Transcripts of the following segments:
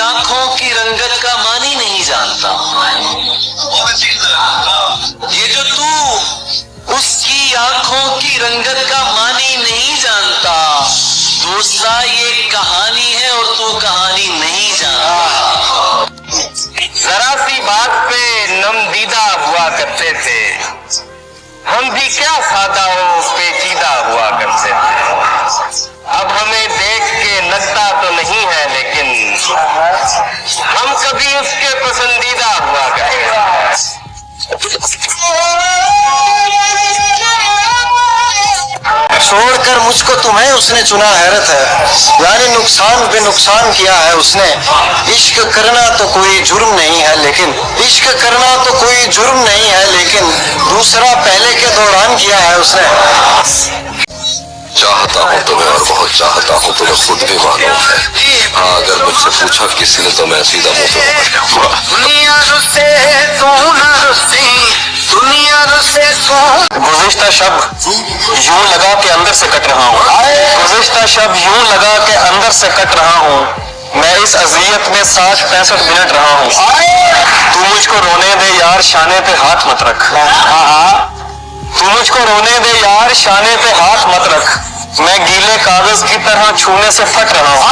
आंखों की रंगत का मानी नहीं जानता। ये जो तू उसकी आंखों की रंगत का मानी नहीं जानता, दूसरा ये कहानी है और तू कहानी नहीं जानता। जरा सी बात पे नमदीदा हुआ करते थे, हम भी क्या सादा और पेचीदा हुआ करते थे। अब हमें देख के लगता तो नहीं है, लेकिन हम कभी उसके पसंदीदा हुआ करते थे। छोड़कर मुझको तुम्हें उसने चुना, हैरत है। यानी नुकसान पे नुकसान किया है उसने। इश्क करना तो कोई जुर्म नहीं है, लेकिन इश्क करना तो कोई जुर्म नहीं है, लेकिन दूसरा पहले के दौरान किया है उसने। चाहता हूँ तुम्हें और बहुत चाहता हूँ तुम्हें, खुद भी मालूम है। हाँ, अगर मुझसे पूछा किसी ने तो मैं सीधा मुंह पे बोल गुज़िश्ता शब यूं लगा के अंदर से कट रहा हूँ, गुज़िश्ता शब यूं लगा के अंदर से कट रहा हूँ। मैं इस अज़ियत में 60-65 मिनट रहा हूँ। तू मुझको रोने दे यार, शाने पे हाथ मत रख। तू मुझको रोने दे यार, शाने पे हाथ मत रख। मैं गीले कागज की तरह छूने से फट रहा हूँ।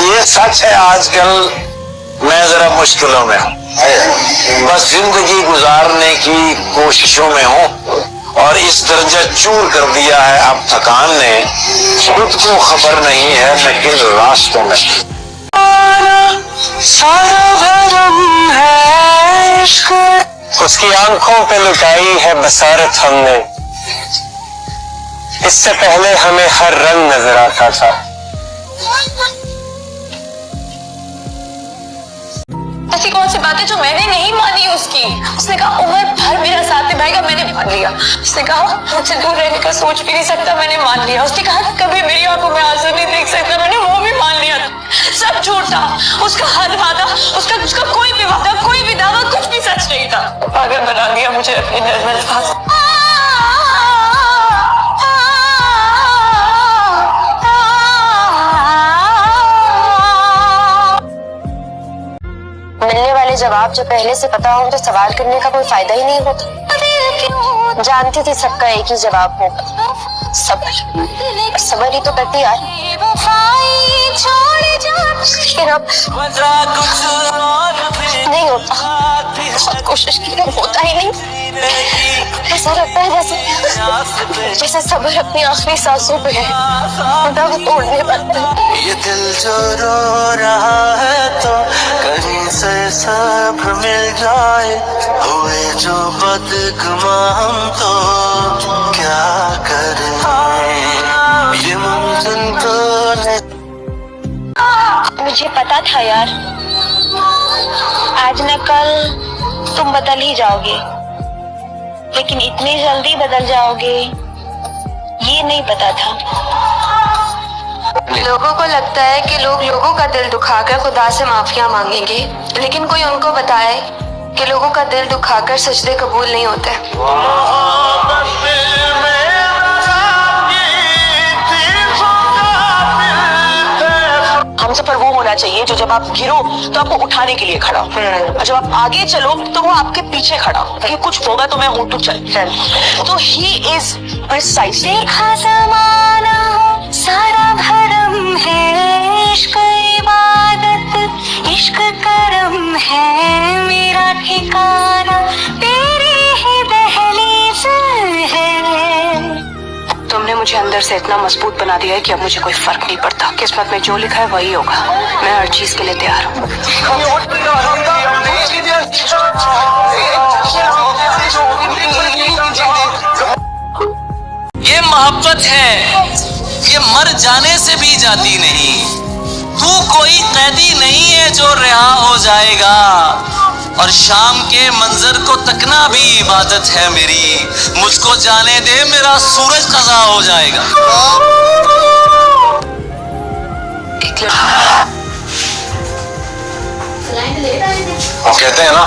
ये सच है, आजकल मैं जरा मुश्किलों में हूँ। बस जिंदगी गुजारने की कोशिशों में हूँ, और इस दर्जा चूर कर दिया है अब थकान ने। खुद को खबर नहीं है मैं किन रास्तों में। सारा भरम है इश्क, उसकी आंखों पे लुटाई है बसारत हमने। इससे पहले हमें हर रंग नजर आता था। ऐसी कौन सी बात है जो मैंने नहीं मानी उसकी? उसने कहा उम्र भर मेरा साथ निभाएगा, मैंने मान लिया। उसने कहा मुझसे दूर रहने का सोच भी नहीं सकता, मैंने मान लिया। उसने कहा कभी मेरी आंखों में आंसू नहीं देख सकता, मैंने वो भी मान लिया। सब झूठ था, उसका हर वादा, उसका कोई भी वादा, कोई भी दावा, कुछ भी सच नहीं था। पागल बना दिया मुझे अपने निर्मल पास। मिलने वाले जवाब जो पहले से पता हो तो सवाल करने का कोई फायदा ही नहीं होता। जानती थी सबका एक ही जवाब होगा, सब्र। सब्र ही तो करती यार। लेकिन अब नहीं होता, बहुत कोशिश की होता ही नहीं। ऐसा लगता है जैसे सब्र अपनी आखिरी सांसों पे है, वो तोड़ने पड़ता है। ये दिल जो रो रहा है तो कहीं से सब्र मिल जाए, हुए जो बदगुमा हम तो क्या करें। ये मुमकिन तो मुझे पता था यार, आज न कल तुम बदल ही जाओगे, लेकिन इतनी जल्दी बदल जाओगे ये नहीं पता था। लोगों को लगता है कि लोग लोगों का दिल दुखाकर खुदा से माफिया मांगेंगे, लेकिन कोई उनको बताए कि लोगों का दिल दुखाकर सजदे कबूल नहीं होते। हम सफर वो होना चाहिए जो जब आप गिरो तो आपको उठाने के लिए खड़ा हो, और जब आप आगे चलो तो वो आपके पीछे खड़ा हो कि कुछ होगा तो मैं हूं, तू चल। तो ही इज प्रिसाइसली। देखा ज़माना सारा भरम है, इश्क इबादत इश्क करम है, मेरा ठिकाना तेरी ही दहलीज है। तुमने मुझे अंदर से इतना मजबूत बना दिया है कि अब मुझे कोई फर्क नहीं पड़ता। किस्मत में जो लिखा है वही होगा। मैं हर चीज के लिए तैयार हूँ। ये मोहब्बत है, ये मर जाने से भी जाती नहीं। तू कोई कैदी नहीं है जो रिहा हो जाएगा, और शाम के मंजर को तकना भी इबादत है मेरी। मुझको जाने दे, मेरा सूरज कज़ा हो जाएगा। वो कहते हैं ना,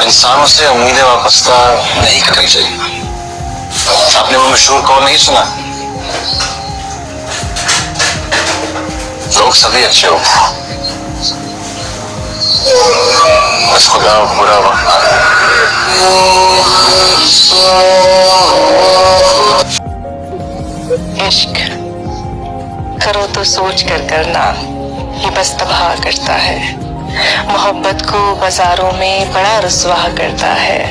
इंसानों से उम्मीदें वापस नहीं करनी चाहिए। आपने वो मशहूर कौल नहीं सुना, लोग सभी अच्छे हो, बस खुदा बुरा वक्त। इश्क करो तो सोच कर करना, ये बस तबाह करता है। मोहब्बत को बाजारों में बड़ा रुसवा करता है।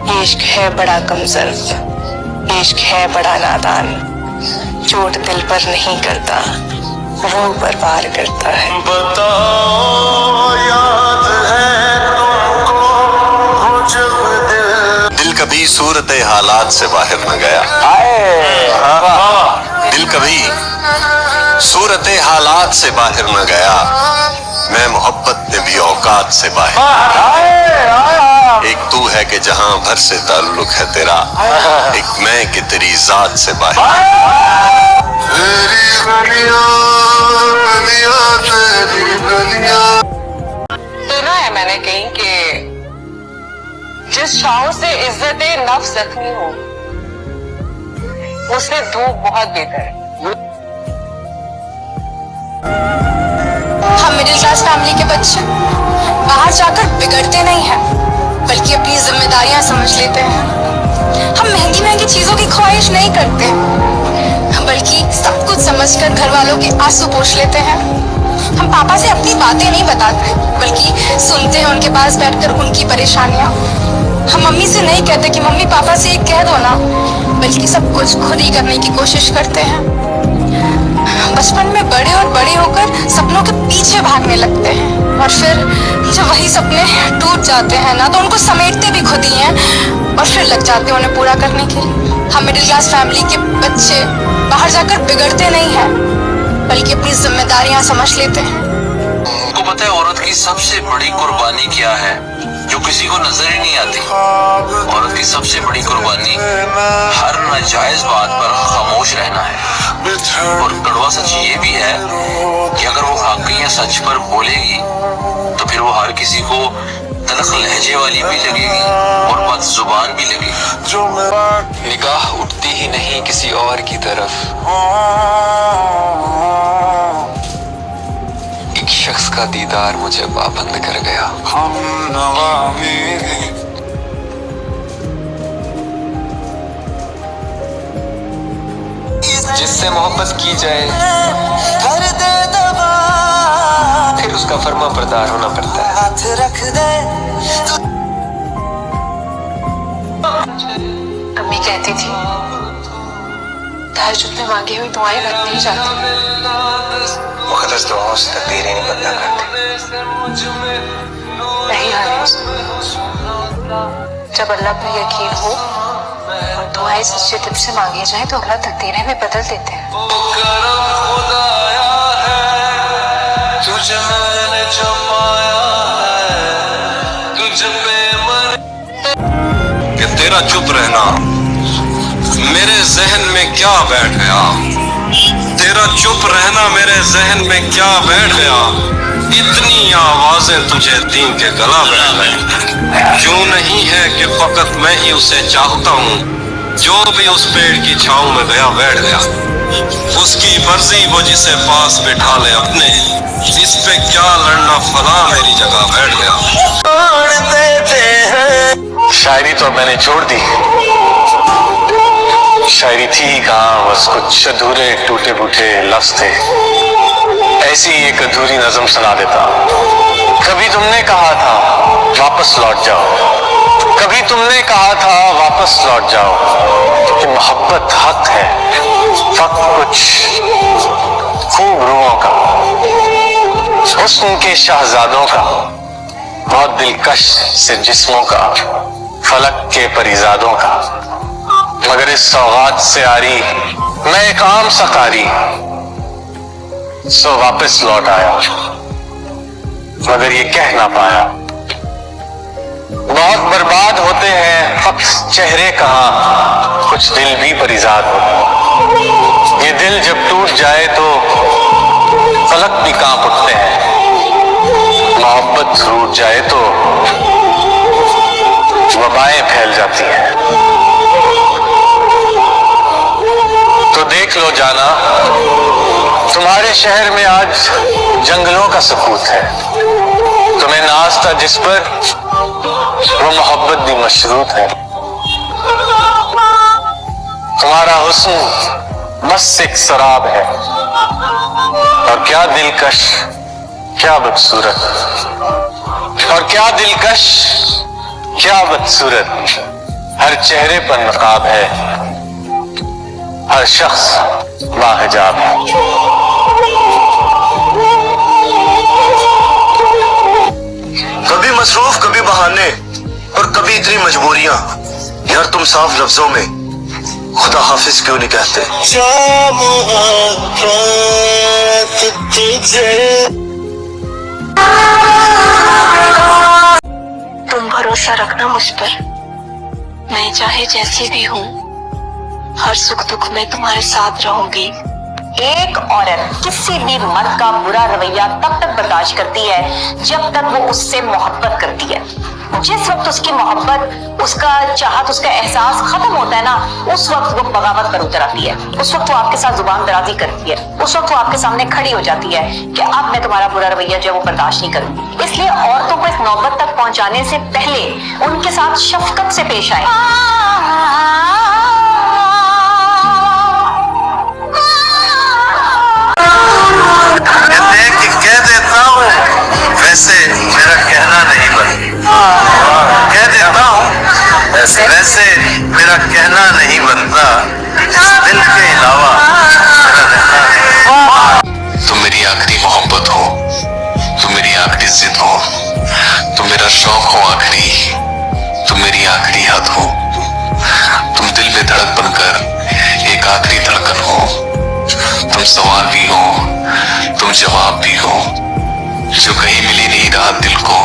ये इश्क है बड़ा कमजोर, इश्क है बड़ा नादान, चोट दिल पर नहीं करता, रूह पर वार करता है। बताओ याद है तुमको दिल कभी सूरत हालात से बाहर न गया। दिल कभी सूरत हालात से बाहर न गया, मैं मोहब्बत में भी औकात से बाहर। एक तू है कि जहां भर से ताल्लुक है तेरा, एक मैं कि तेरी जात से बाहर। सुना है मैंने कहीं कि जिस शाह से इज्जत नफ्स जख्मी हो, उससे धूप बहुत बेहतर है। हम मिडिल क्लास फैमिली के बच्चे बाहर जाकर बिगड़ते नहीं हैं, बल्कि अपनी जिम्मेदारियां समझ लेते हैं। हम महंगी महंगी चीजों की ख्वाहिश नहीं करते, बल्कि सब कुछ समझकर घर वालों के आंसू पोंछ लेते हैं। हम पापा से अपनी बातें नहीं बताते, बल्कि सुनते हैं उनके पास बैठकर उनकी परेशानियां। हम मम्मी से नहीं कहते कि मम्मी पापा से ये कह दो ना, बल्कि सब कुछ खुद ही करने की कोशिश करते हैं। बचपन में बड़े और बड़े होकर सपनों के पीछे भागने लगते हैं, और फिर जब वही सपने टूट जाते हैं ना, तो उनको समेटते भी खुद ही हैं और फिर लग जाते हैं उन्हें पूरा करने के लिए। हम मिडिल क्लास फैमिली के बच्चे बाहर जाकर बिगड़ते नहीं हैं, बल्कि अपनी जिम्मेदारियां समझ लेते हैं। आपको पता है औरत की सबसे बड़ी कुर्बानी क्या है, जो किसी को नजर ही नहीं आती? औरत की सबसे बड़ी कुर्बानी हर नाजायज बात पर खामोश रहना है। और कड़वा सच ये भी है कि अगर वो हक या सच पर बोलेगी तो फिर वो हर किसी को तलख लहजे वाली भी लगेगी और बदजुबान भी लगेगी। निगाह उठती ही नहीं किसी और की तरफ, एक शख्स का दीदार मुझे पाबंद कर गया। जिससे मोहब्बत की जाए फिर उसका फर्मा बरदार होना पड़ता है। अम्मी कहती थी तहज्जुद में मांगी हुई दुआएं रख नहीं जाती। मुक़द्दस दुआओं से तकदीरें नहीं बदला करती। नहीं हारिस, जब अल्लाह पर यकीन हो और दुआएं सच्चे दिल से मांगी जाए तो अल्लाह तकदीरें भी बदल देते हैं। कि तेरा चुप रहना मेरे जहन में क्या बैठ गया, तेरा चुप रहना मेरे जहन में क्या बैठ गया। इतनी आवाजें तुझे दीन के गला बैठ गए। क्यों नहीं है कि फकत मैं ही उसे चाहता हूँ, जो भी उस पेड़ की छांव में गया बैठ गया। उसकी मर्जी वो जिसे पास बिठा ले अपने, इस पे क्या लड़ना फला मेरी जगह बैठ गया। शायरी तो मैंने छोड़ दी, शायरी थी कहाँ, बस कुछ अधूरे टूटे फूटे लफ्ज थे। ऐसी एक अधूरी नज़म सुना देता। कभी तुमने कहा था वापस लौट जाओ, कभी तुमने कहा था वापस लौट जाओ, कि मोहब्बत हक है, फक्त कुछ खूब रूहों का, हुस्न के शहजादों का, बहुत दिलकश से जिस्मों का, फलक के परिजादों का। मगर इस सौगात से आरी मैं एक आम सा कारी, सो वापस लौट आया, मगर ये कह ना पाया। बहुत बर्बाद होते हैं फक्त चेहरे कहाँ, कुछ दिल भी परिजाद होते। ये दिल जब टूट जाए तो फलक भी कांप उठते हैं। मोहब्बत रूठ जाए तो वबाएं फैल जाती हैं। देख लो जाना, तुम्हारे शहर में आज जंगलों का सुकूत है। तुम्हें नाज था जिस पर, वो मोहब्बत भी मशरूत है। तुम्हारा हुस्न बस एक शराब है, और क्या दिलकश, क्या बदसूरत, और क्या दिलकश, क्या बदसूरत। हर चेहरे पर नकाब है, हर शख्स बाहिजाब है। कभी मसरूफ, कभी बहाने, और कभी इतनी मजबूरियां। यार तुम साफ लफ्जों में खुदा हाफिज क्यों नहीं कहते? तुम भरोसा रखना मुझ पर, मैं चाहे जैसी भी हूँ, हर सुख दुख में तुम्हारे साथ रहूंगी। एक औरत किसी भी मर्द का बुरा रवैया तब तक बर्दाश्त करती है जब तक वो उससे मोहब्बत करती है। जिस वक्त उसकी मोहब्बत, उसका चाहत, उसका एहसास खत्म होता है ना, उस वक्त वो बगावत पर उतर आती है। उस वक्त वो आपके साथ जुबान दराजी करती है। उस वक्त वो आपके सामने खड़ी हो जाती है कि अब मैं तुम्हारा बुरा रवैया जो है वो बर्दाश्त नहीं करूंगी। इसलिए औरतों को इस नौबत तक पहुंचाने से पहले उनके साथ शफकत से पेश आए। कह देता हूँ वैसे मेरा कहना नहीं बनता, कह देता हूँ वैसे मेरा कहना नहीं बनता, दिल के अलावा मेरा रहना नहीं। तुम मेरी आखिरी मोहब्बत हो, तुम मेरी आखिरी जिद हो, तुम मेरा शौक हो आखिरी, तुम मेरी आखिरी हद हो। तुम दिल में धड़क बनकर एक आखिरी धड़कन हो। तुम सवाल भी हो, तुम जवाब भी हो, जो कहीं मिली नहीं रहा दिल को,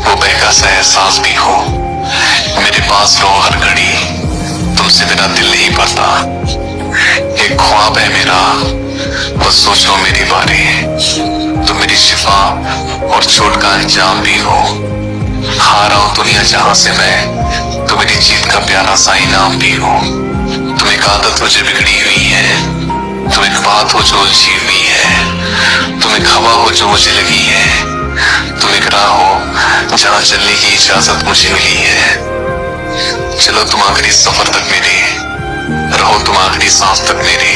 वो बहका सा एहसास भी हो। मेरे पास रहो हर घड़ी, तुमसे मेरा दिल नहीं भरता। एक ख्वाब है मेरा, बस सोचो मेरे बारे। तुम मेरी शिफा और चोट का अंजाम भी हो। हारा हूं दुनिया जहां से मैं, तो मेरी जीत का प्यारा सा इनाम भी हो। तुम एक आदत मुझे बिगड़ी हुई है, तुम एक बात हो जो उलझी हुई है, तुम एक हवा हो जो मुझे लगी है, तुम एक राह हो जहां चलने की इजाजत मुझे मिली है। चलो तुम आखिरी सफर तक मेरे, रहो तुम आखिरी सांस तक मेरे,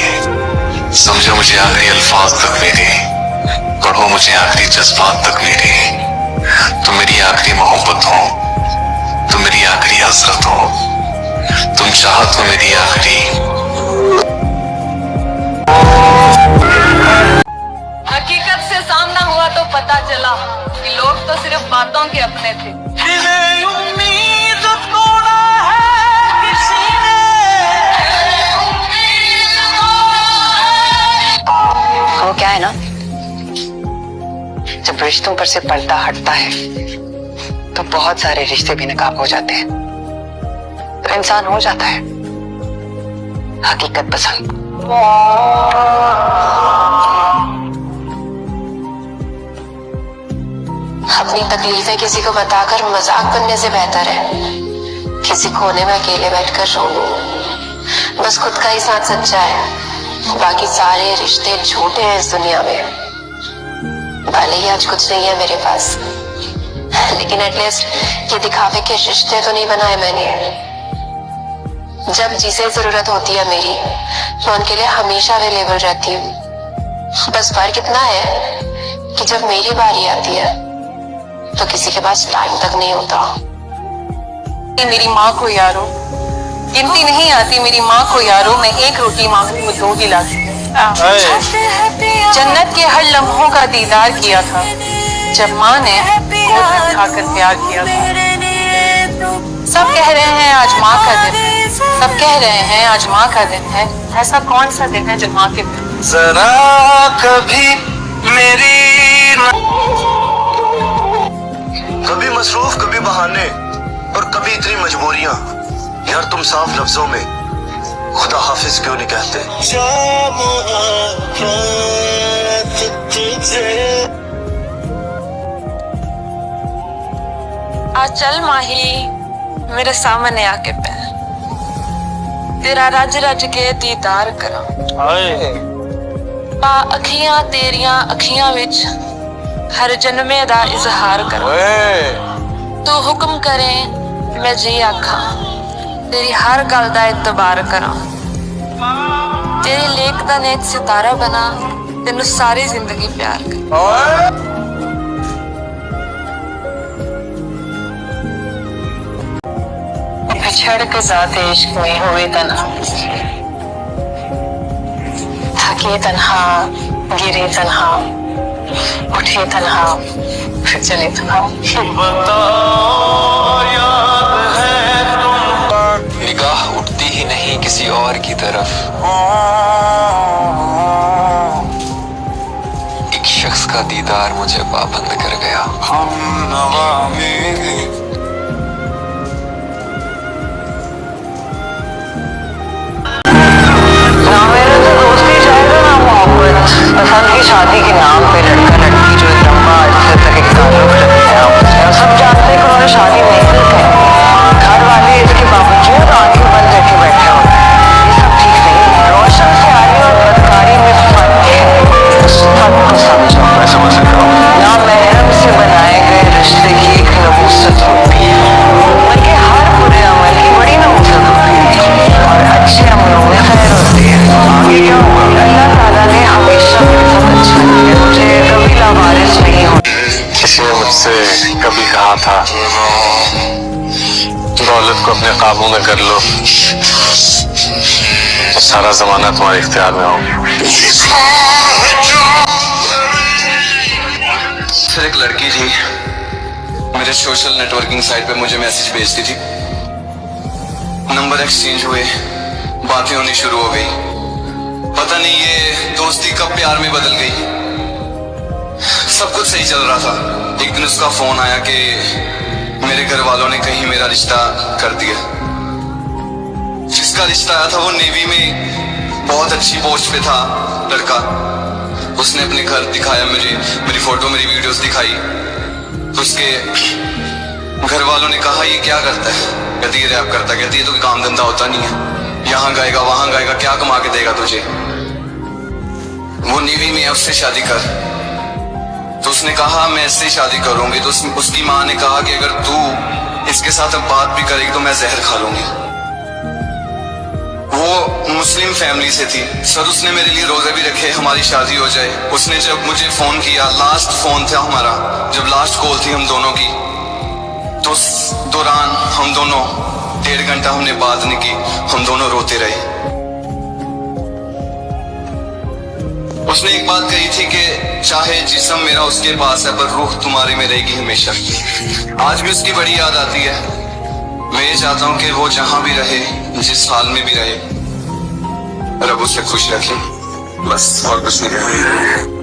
समझो मुझे आखिरी अल्फाज तक मेरे, पढ़ो मुझे आखिरी जज्बात तक मेरे। तुम मेरी आखिरी मोहब्बत हो, तुम मेरी आखिरी हसरत हो, तुम चाहत हो मेरी आखिरी। हकीकत से सामना हुआ तो पता चला कि लोग तो सिर्फ बातों के अपने थे। वो क्या है ना, जब रिश्तों पर से पर्दा हटता है तो बहुत सारे रिश्ते भी नकाब हो जाते हैं। तो इंसान हो जाता है हकीकत पसंद। अपनी तकलीफें किसी को बताकर मजाक बनने से बेहतर है किसी कोने में अकेले बैठकर रो। बस खुद का ही साथ सच्चा है, बाकी सारे रिश्ते झूठे हैं इस दुनिया में। भले ही आज कुछ नहीं है मेरे पास, लेकिन एटलीस्ट ये दिखावे के रिश्ते तो नहीं बनाए मैंने। जब जिसे जरूरत होती है मेरी, मैं उनके लिए हमेशा अवेलेबल रहती हूँ। बस फर्क इतना है कि जब मेरी बारी आती है तो किसी के पास टाइम तक नहीं होता। मेरी माँ को यारो, गिनती नहीं आती मेरी माँ को यारो, मैं एक रोटी मांगती हूँ दो गिलास। जन्नत के हर लम्हों का दीदार किया था जब माँ ने गोद उठाकर प्यार किया था। सब कह रहे हैं आज माँ का दिन है, सब कह रहे हैं आज माँ का दिन है। ऐसा कौन सा दिन है जो माँ के दिन? जरा कभी मेरी कभी मसरूफ, कभी बहाने, और कभी इतनी मजबूरियां। यार तुम साफ लफ्जों में खुदा हाफिज क्यों नहीं कहते? आज चल माही मेरे सामने आके बैठ, तेरा रज रज के दीदार करा पा अखियां तेरियां अखियां विच हर जन्मे दा इजहार करा तू हुक्म करे मैं जी आखा तेरी हर गल दा इतबार करा तेरी लेख दा नेक सितारा बना तेनू सारी जिंदगी प्यार कर बिछड़ के साथ इश्क में हुए तना थके तन्हा गिरे तन्हा उठे तन्हा फिर चले तन्हा निगाह उठती ही नहीं किसी और की तरफ एक शख्स का दीदार मुझे पाबंद कर गया ना मेरा तो दोस्ती जाएगा ना मोहब्बत पसंद की शादी के नाम पे लड़का लड़की जो एक लंबा अरसे तक एक ताल्लुक रखते हैं सब जानते हैं कि उन्होंने शादी नहीं करते हैं घर वाले इसके बावजूद आंखें बंद करके बैठे होते हैं ये सब ठीक नहीं रोशन से आने और बदकारी में फर्क है फर्क को समझो मैं समझ सकता हूँ ना महरम से बनाए गए रिश्ते की एक नबूसत होती है बल्कि हर बुरे अमल की बड़ी नबूसत होती है और अच्छे अमलों में खैर होती है आगे क्या हुआ अल्लाह ताला ने हमेशा मेरे साथ अच्छा किया मुझे कभी लावारिस नहीं हो किसी ने मुझसे कभी कहा था दौलत को अपने काबू में कर लो तो सारा जमाना तुम्हारे इख्तियार में हो। फिर एक लड़की थी मेरे सोशल नेटवर्किंग साइट पे मुझे मैसेज भेजती थी नंबर एक्सचेंज हुए बातें होनी शुरू हो गई पता नहीं ये दोस्ती कब प्यार में बदल गई सब कुछ सही चल रहा था एक दिन उसका फोन आया कि मेरे घर वालों ने कहीं मेरा रिश्ता कर दिया जिसका रिश्ता आया था वो नेवी में बहुत अच्छी पोस्ट पे था लड़का उसने अपने घर दिखाया मुझे मेरी फोटो मेरी वीडियोस दिखाई तो उसके घर वालों ने कहा ये क्या करता है कहती ये रैप करता है कहती ये तो काम धंधा होता नहीं है यहाँ गाएगा वहां गाएगा क्या कमा के देगा तुझे वो नेवी में है उससे शादी कर तो उसने कहा मैं इससे शादी करूंगी तो उसकी माँ ने कहा कि अगर तू इसके साथ अब बात भी करेगी तो मैं जहर खा लूंगी वो मुस्लिम फैमिली से थी सर उसने मेरे लिए रोजे भी रखे हमारी शादी हो जाए उसने जब मुझे फोन किया लास्ट फोन था हमारा जब लास्ट कॉल थी हम दोनों की तो उस दौरान हम दोनों 1.5 घंटा हमने बात नहीं की हम दोनों रोते रहे उसने एक बात कही थी कि चाहे जिस्म मेरा उसके पास है पर रूह तुम्हारे में रहेगी हमेशा आज भी उसकी बड़ी याद आती है मैं ये चाहता हूँ कि वो जहां भी रहे जिस हाल में भी रहे रब उसे खुश रखे बस और कुछ नहीं कहना